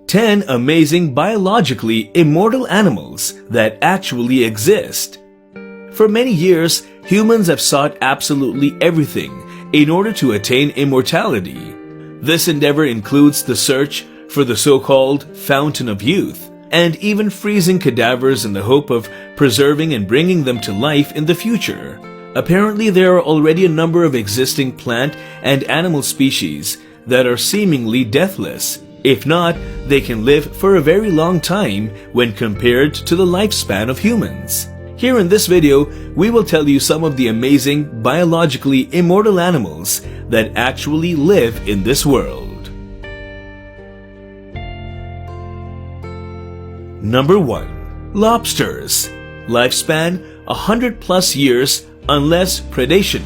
10 amazing biologically immortal animals that actually exist. For many years, humans have sought absolutely everything in order to attain immortality. This endeavor includes the search for the so-called fountain of youth, and even freezing cadavers in the hope of preserving and bringing them to life in the future. Apparently, there are already a number of existing plant and animal species that are seemingly deathless. If not, they can live for a very long time when compared to the lifespan of humans. Here in this video, we will tell you some of the amazing biologically immortal animals that actually live in this world. Number 1. Lobsters. Lifespan 100+ years unless predation.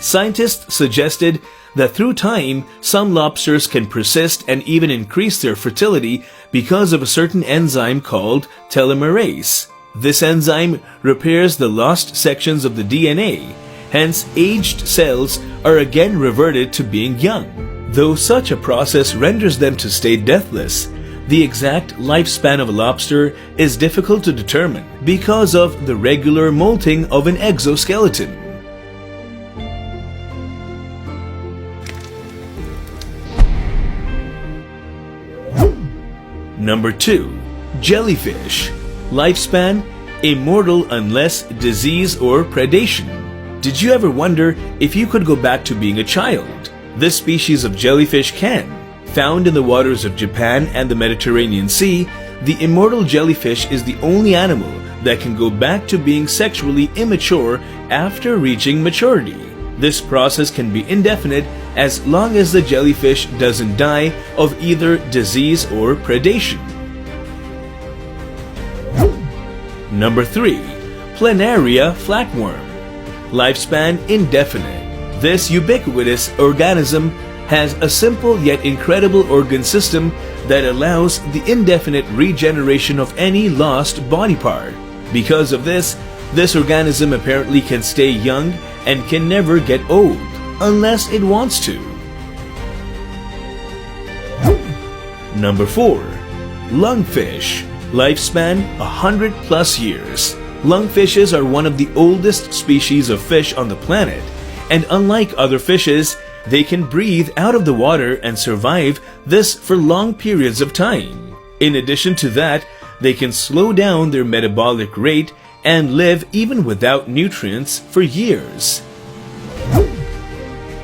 Scientists suggested that through time, some lobsters can persist and even increase their fertility because of a certain enzyme called telomerase. This enzyme repairs the lost sections of the DNA, hence aged cells are again reverted to being young. Though such a process renders them to stay deathless, the exact lifespan of a lobster is difficult to determine because of the regular molting of an exoskeleton. Number 2. Jellyfish. Lifespan immortal unless disease or predation. Did you ever wonder if you could go back to being a child? This species of jellyfish can. Found in the waters of Japan and the Mediterranean Sea, the immortal jellyfish is the only animal that can go back to being sexually immature after reaching maturity. This process can be indefinite as long as the jellyfish doesn't die of either disease or predation. Number 3. Planaria flatworm. Lifespan indefinite. This ubiquitous organism has a simple yet incredible organ system that allows the indefinite regeneration of any lost body part. Because of this organism apparently can stay young and can never get old, unless it wants to. Number 4. Lungfish. Lifespan 100+ years. Lungfishes are one of the oldest species of fish on the planet, and unlike other fishes, they can breathe out of the water and survive this for long periods of time. In addition to that, they can slow down their metabolic rate and live even without nutrients for years.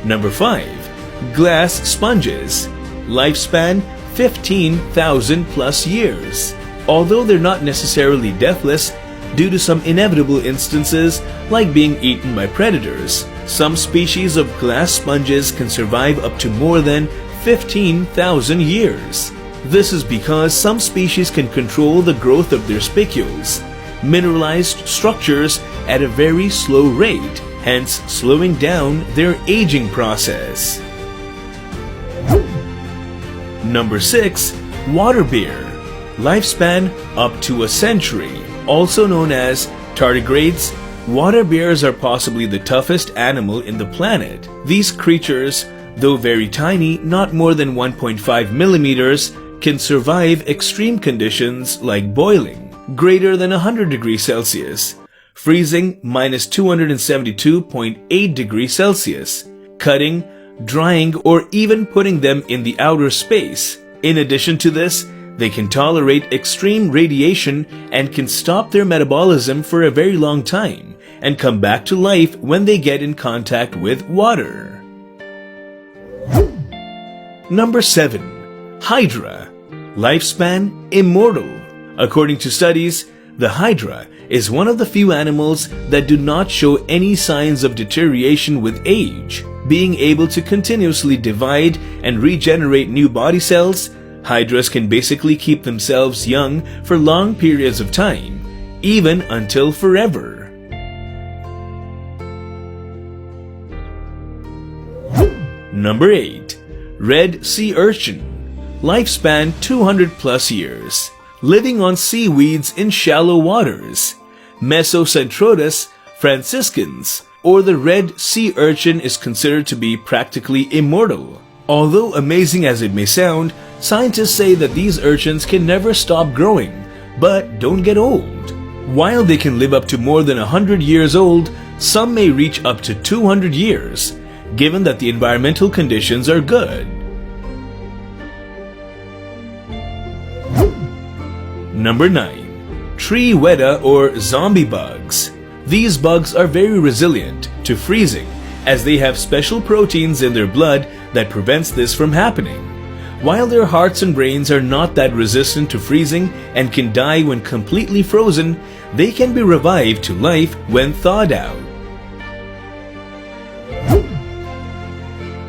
Number 5. Glass sponges. Lifespan 15,000+ years. Although they're not necessarily deathless, due to some inevitable instances like being eaten by predators, some species of glass sponges can survive up to more than 15,000 years. This is because some species can control the growth of their spicules, mineralized structures, at a very slow rate, hence slowing down their aging process. Number 6. Water bear. Lifespan up to a century. Also known as tardigrades, water bears are possibly the toughest animal in the planet. These creatures, though very tiny, not more than 1.5 millimeters, can survive extreme conditions like boiling, greater than 100 degrees Celsius, freezing -272.8 degrees Celsius, cutting, drying, or even putting them in the outer space. In addition to this, they can tolerate extreme radiation and can stop their metabolism for a very long time and come back to life when they get in contact with water. Number 7. Hydra. Lifespan immortal. According to studies, the hydra is one of the few animals that do not show any signs of deterioration with age. Being able to continuously divide and regenerate new body cells, hydras can basically keep themselves young for long periods of time, even until forever. Number 8. Red sea urchin. Lifespan 200+ years. Living on seaweeds in shallow waters. Mesocentrodus franciscans, or the red sea urchin, is considered to be practically immortal. Although amazing as it may sound, Scientists say that these urchins can never stop growing, but don't get old. While they can live up to more than 100 years old, some may reach up to 200 years, given that the environmental conditions are good. Number 9. Tree weta or zombie bugs. These bugs are very resilient to freezing as they have special proteins in their blood that prevents this from happening. While their hearts and brains are not that resistant to freezing and can die when completely frozen, they can be revived to life when thawed out.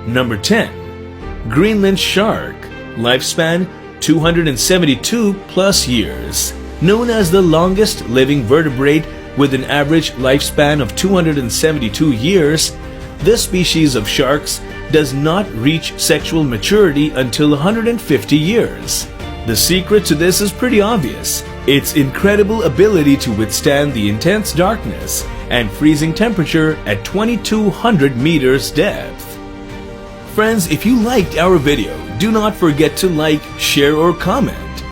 Number 10. Greenland shark. Lifespan 272 plus years. Known as the longest living vertebrate with an average lifespan of 272 years, this species of sharks does not reach sexual maturity until 150 years. The secret to this is pretty obvious. Its incredible ability to withstand the intense darkness and freezing temperature at 2200 meters depth. Friends, if you liked our video, do not forget to like, share, or comment.